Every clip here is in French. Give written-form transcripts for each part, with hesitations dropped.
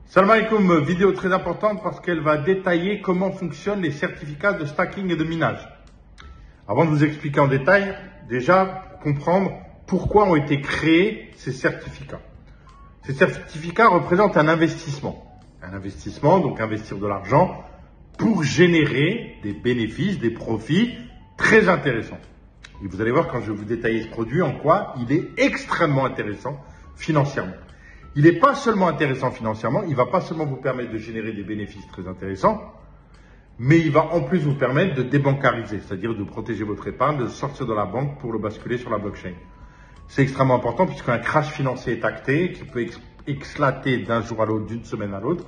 Salam alaikum, vidéo très importante parce qu'elle va détailler comment fonctionnent les certificats de stacking et de minage. Avant de vous expliquer en détail, déjà comprendre pourquoi ont été créés ces certificats. Ces certificats représentent un investissement. Un investissement, donc investir de l'argent pour générer des bénéfices, des profits très intéressants. Et vous allez voir quand je vais vous détailler ce produit en quoi il est extrêmement intéressant financièrement. Il n'est pas seulement intéressant financièrement, il ne va pas seulement vous permettre de générer des bénéfices très intéressants, mais il va en plus vous permettre de débancariser, c'est-à-dire de protéger votre épargne, de sortir de la banque pour le basculer sur la blockchain. C'est extrêmement important puisqu'un crash financier est acté, qui peut éclater d'un jour à l'autre, d'une semaine à l'autre,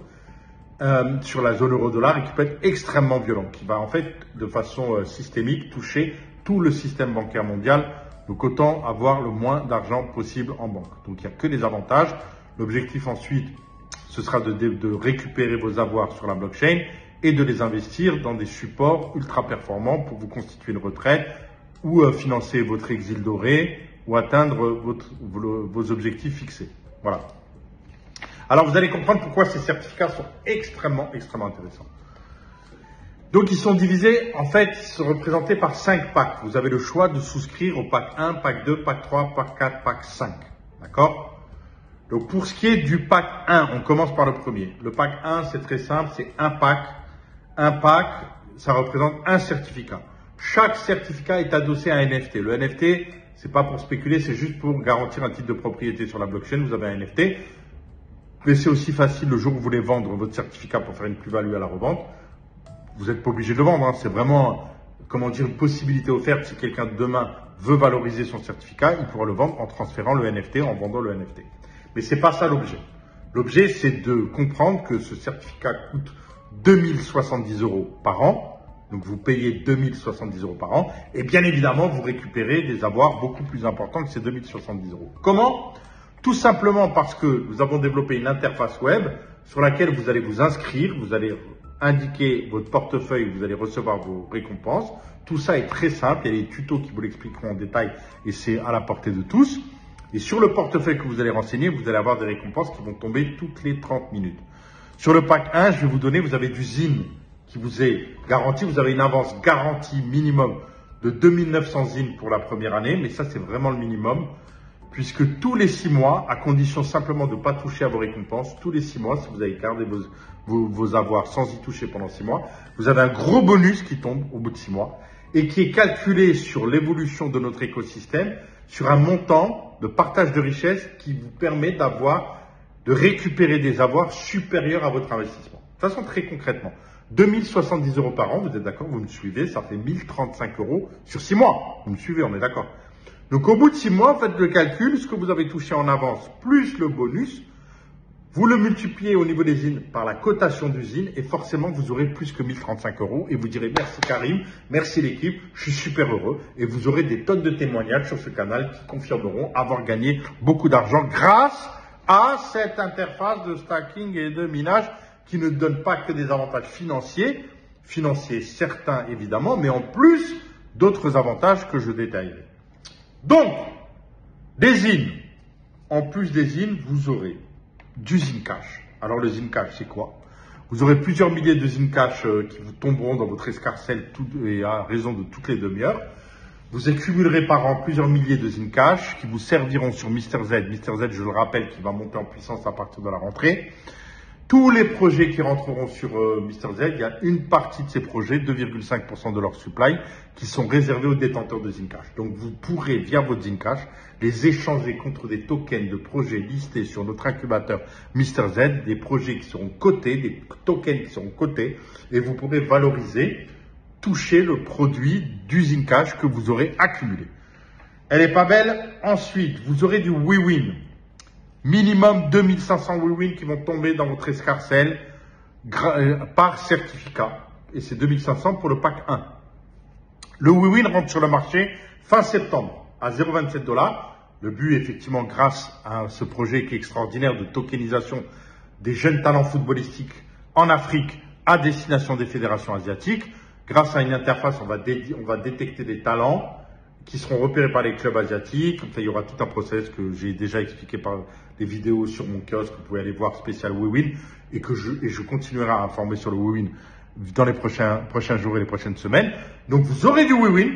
sur la zone euro-dollar et qui peut être extrêmement violent, qui va en fait de façon systémique toucher tout le système bancaire mondial. Donc autant avoir le moins d'argent possible en banque. Donc il n'y a que des avantages. L'objectif ensuite, ce sera de récupérer vos avoirs sur la blockchain et de les investir dans des supports ultra performants pour vous constituer une retraite ou financer votre exil doré ou atteindre vos objectifs fixés. Voilà. Alors vous allez comprendre pourquoi ces certificats sont extrêmement intéressants. Donc ils sont divisés, en fait, ils sont représentés par 5 packs. Vous avez le choix de souscrire au pack 1, pack 2, pack 3, pack 4, pack 5. D'accord? Donc pour ce qui est du pack 1, on commence par le premier. Le pack 1, c'est très simple, c'est un pack. Un pack, ça représente un certificat. Chaque certificat est adossé à un NFT. Le NFT, c'est pas pour spéculer, c'est juste pour garantir un titre de propriété sur la blockchain. Vous avez un NFT. Mais c'est aussi facile le jour où vous voulez vendre votre certificat pour faire une plus-value à la revente. Vous n'êtes pas obligé de le vendre. Hein. C'est vraiment, comment dire, une possibilité offerte. Si quelqu'un demain veut valoriser son certificat, il pourra le vendre en transférant le NFT, en vendant le NFT. Mais c'est pas ça l'objet. L'objet, c'est de comprendre que ce certificat coûte 2070 € par an. Donc, vous payez 2070 € par an. Et bien évidemment, vous récupérez des avoirs beaucoup plus importants que ces 2070 €. Comment? Tout simplement parce que nous avons développé une interface web sur laquelle vous allez vous inscrire, vous allez indiquer votre portefeuille, vous allez recevoir vos récompenses. Tout ça est très simple, il y a des tutos qui vous l'expliqueront en détail et c'est à la portée de tous. Et sur le portefeuille que vous allez renseigner, vous allez avoir des récompenses qui vont tomber toutes les 30 minutes. Sur le pack 1, je vais vous donner, vous avez du ZIN qui vous est garanti, vous avez une avance garantie minimum de 2900 ZIN pour la première année, mais ça c'est vraiment le minimum. Puisque tous les 6 mois, à condition simplement de ne pas toucher à vos récompenses, tous les 6 mois, si vous avez gardé vos avoirs sans y toucher pendant 6 mois, vous avez un gros bonus qui tombe au bout de 6 mois et qui est calculé sur l'évolution de notre écosystème, sur un montant de partage de richesse qui vous permet de récupérer des avoirs supérieurs à votre investissement. De toute façon, très concrètement, 2070 € par an, vous êtes d'accord, vous me suivez, ça fait 1035 € sur 6 mois. Vous me suivez, on est d'accord. Donc, au bout de 6 mois, faites le calcul, ce que vous avez touché en avance, plus le bonus, vous le multipliez au niveau des ZIN par la cotation d'usine et forcément, vous aurez plus que 1035 € et vous direz merci Karim, merci l'équipe, je suis super heureux et vous aurez des tonnes de témoignages sur ce canal qui confirmeront avoir gagné beaucoup d'argent grâce à cette interface de stacking et de minage qui ne donne pas que des avantages financiers certains évidemment, mais en plus d'autres avantages que je détaillerai. Donc, des ZIN. En plus des ZIN, vous aurez du Zcash. Alors, le Zcash, c'est quoi? Vous aurez plusieurs milliers de Zcash qui vous tomberont dans votre escarcelle et à raison de toutes les demi-heures. Vous accumulerez par an plusieurs milliers de Zcash qui vous serviront sur Mr Z. Mr Z, je le rappelle, qui va monter en puissance à partir de la rentrée. Tous les projets qui rentreront sur Mr Z, il y a une partie de ces projets, 2,5% de leur supply, qui sont réservés aux détenteurs de Zcash. Donc, vous pourrez, via votre Zcash, les échanger contre des tokens de projets listés sur notre incubateur Mr Z, des projets qui seront cotés, des tokens qui seront cotés, et vous pourrez valoriser, toucher le produit du Zcash que vous aurez accumulé. Elle est pas belle? Ensuite, vous aurez du WeWin. Minimum 2500 WeWin qui vont tomber dans votre escarcelle par certificat. Et c'est 2500 pour le pack 1. Le WeWin rentre sur le marché fin septembre à 0,27 $. Le but, effectivement, grâce à ce projet qui est extraordinaire de tokenisation des jeunes talents footballistiques en Afrique à destination des fédérations asiatiques. Grâce à une interface, on va détecter des talents qui seront repérés par les clubs asiatiques. Enfin, il y aura tout un process que j'ai déjà expliqué par des vidéos sur mon kiosque. Vous pouvez aller voir spécial WeWin et je continuerai à informer sur le WeWin dans les prochains jours et les prochaines semaines. Donc, vous aurez du WeWin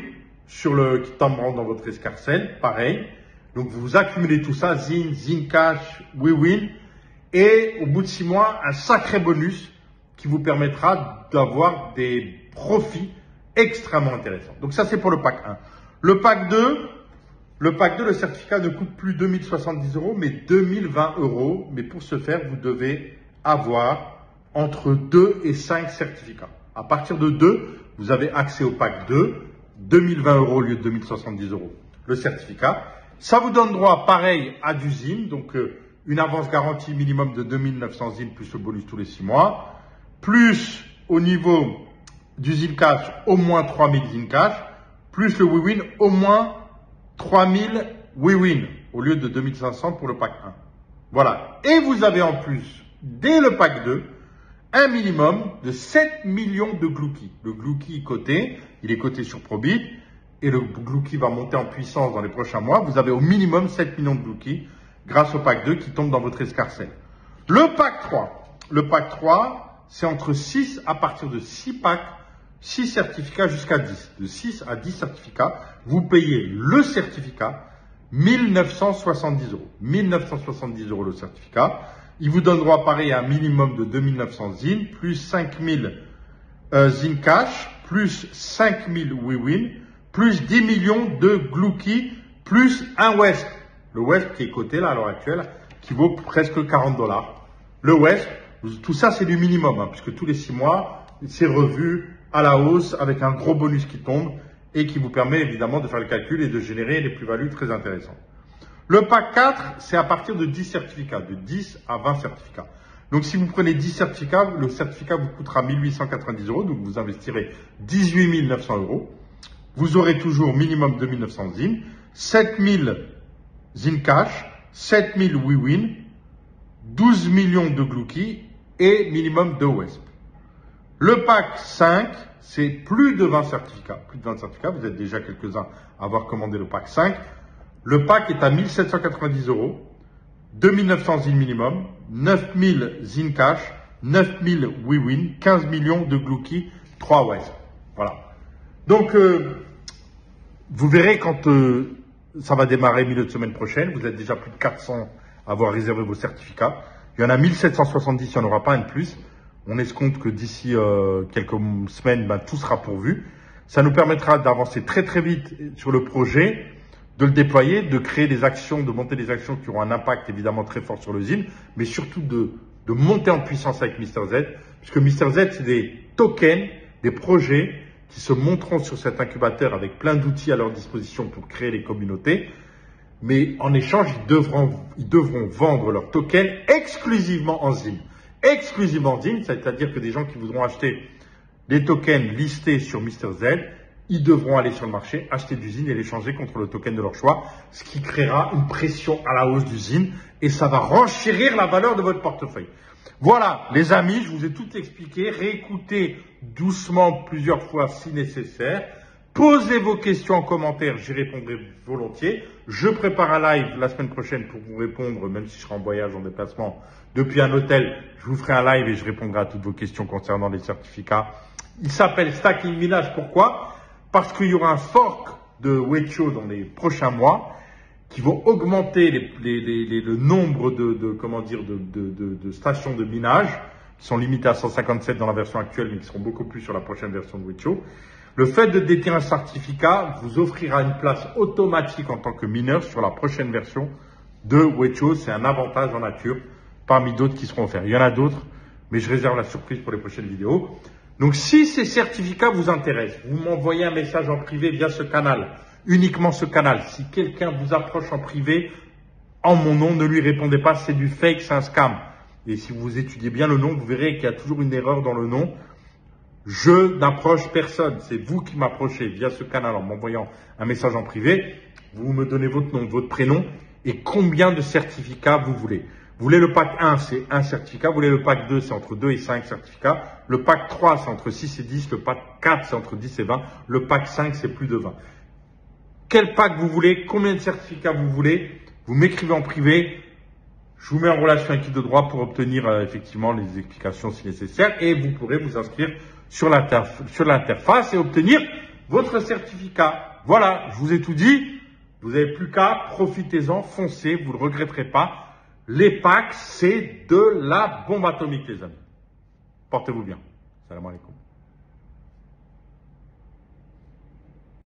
sur le qui tombe dans votre escarcelle, pareil. Donc, vous accumulez tout ça, Zine, Cash, WeWin. Et au bout de 6 mois, un sacré bonus qui vous permettra d'avoir des profits extrêmement intéressants. Donc ça, c'est pour le pack 1. Le pack 2, le certificat ne coûte plus 2070 €, mais 2020 €. Mais pour ce faire, vous devez avoir entre 2 et 5 certificats. À partir de 2, vous avez accès au pack 2, 2020 € au lieu de 2070 € le certificat. Ça vous donne droit, pareil, à du ZIN, donc une avance garantie minimum de 2900 ZIN plus le bonus tous les 6 mois, plus au niveau du ZIN Cash, au moins 3000 ZIN Cash, plus le WeWin, au moins 3000 WeWin au lieu de 2500 pour le pack 1. Voilà. Et vous avez en plus, dès le pack 2, un minimum de 7 millions de Gluki. Le Gluki coté, il est coté sur Probit et le Gluki va monter en puissance dans les prochains mois. Vous avez au minimum 7 millions de Gluki grâce au pack 2 qui tombe dans votre escarcelle. Le pack 3, c'est entre 6 à partir de 6 packs, 6 certificats jusqu'à 10. De 6 à 10 certificats, vous payez le certificat 1970 €. 1970 € le certificat. Il vous donne droit pareil à un minimum de 2900 ZIN, plus 5000 ZIN Cash, plus 5000 WeWin, plus 10 millions de Gluki, plus un WESP. Le WESP qui est coté là à l'heure actuelle, qui vaut presque 40 $. Le WESP, tout ça c'est du minimum, hein, puisque tous les 6 mois, c'est revu à la hausse avec un gros bonus qui tombe et qui vous permet évidemment de faire le calcul et de générer des plus-values très intéressantes. Le pack 4, c'est à partir de 10 certificats, de 10 à 20 certificats. Donc, si vous prenez 10 certificats, le certificat vous coûtera 1890 €, donc vous investirez 18 900 €. Vous aurez toujours minimum 2900 ZIN, 7000 ZIN Cash, 7000 WeWin, 12 millions de Gluki et minimum de WESP. Le pack 5, c'est plus de 20 certificats. Plus de 20 certificats, vous êtes déjà quelques-uns à avoir commandé le pack 5. Le pack est à 1790 €, 2900 ZIN minimum, 9000 ZIN Cash, 9000 WeWin, 15 millions de Gluki, 3 WESP. Voilà. Donc, vous verrez quand ça va démarrer milieu de semaine prochaine, vous êtes déjà plus de 400 à avoir réservé vos certificats. Il y en a 1770, il n'y en aura pas un de plus. On escompte que d'ici quelques semaines, tout sera pourvu. Ça nous permettra d'avancer très très vite sur le projet, de le déployer, de créer des actions, de monter des actions qui auront un impact évidemment très fort sur le ZIN, mais surtout de monter en puissance avec Mr Z, puisque Mr Z, c'est des tokens, des projets qui se monteront sur cet incubateur avec plein d'outils à leur disposition pour créer les communautés. Mais en échange, ils devront vendre leurs tokens exclusivement en ZIN. Exclusivement en ZIN, c'est-à-dire que des gens qui voudront acheter des tokens listés sur Mr Z, ils devront aller sur le marché, acheter du ZIN et l'échanger contre le token de leur choix, ce qui créera une pression à la hausse du ZIN et ça va renchérir la valeur de votre portefeuille. Voilà, les amis, je vous ai tout expliqué. Réécoutez doucement plusieurs fois si nécessaire. Posez vos questions en commentaire, j'y répondrai volontiers. Je prépare un live la semaine prochaine pour vous répondre, même si je serai en voyage, en déplacement, depuis un hôtel. Je vous ferai un live et je répondrai à toutes vos questions concernant les certificats. Il s'appelle Stacking Minage. Pourquoi? Parce qu'il y aura un fork de Wecho dans les prochains mois qui vont augmenter le nombre de stations de minage qui sont limitées à 157 dans la version actuelle, mais qui seront beaucoup plus sur la prochaine version de Wecho. Le fait de détenir un certificat vous offrira une place automatique en tant que mineur sur la prochaine version de Wecho. C'est un avantage en nature parmi d'autres qui seront offerts. Il y en a d'autres, mais je réserve la surprise pour les prochaines vidéos. Donc, si ces certificats vous intéressent, vous m'envoyez un message en privé via ce canal, uniquement ce canal. Si quelqu'un vous approche en privé, en mon nom, ne lui répondez pas, c'est du fake, c'est un scam. Et si vous étudiez bien le nom, vous verrez qu'il y a toujours une erreur dans le nom. Je n'approche personne, c'est vous qui m'approchez via ce canal en m'envoyant un message en privé. Vous me donnez votre nom, votre prénom et combien de certificats vous voulez. Vous voulez le pack 1, c'est 1 certificat. Vous voulez le pack 2, c'est entre 2 et 5 certificats. Le pack 3, c'est entre 6 et 10. Le pack 4, c'est entre 10 et 20. Le pack 5, c'est plus de 20. quel pack vous voulez, combien de certificats vous voulez. Vous m'écrivez en privé. Je vous mets en relation avec l'équipe de droit pour obtenir effectivement les explications si nécessaire. Et vous pourrez vous inscrire sur l'interface et obtenir votre certificat. Voilà, je vous ai tout dit. Vous n'avez plus qu'à, profitez-en, foncez, vous ne le regretterez pas. Les packs, c'est de la bombe atomique, les amis. Portez-vous bien. Salam alaikum.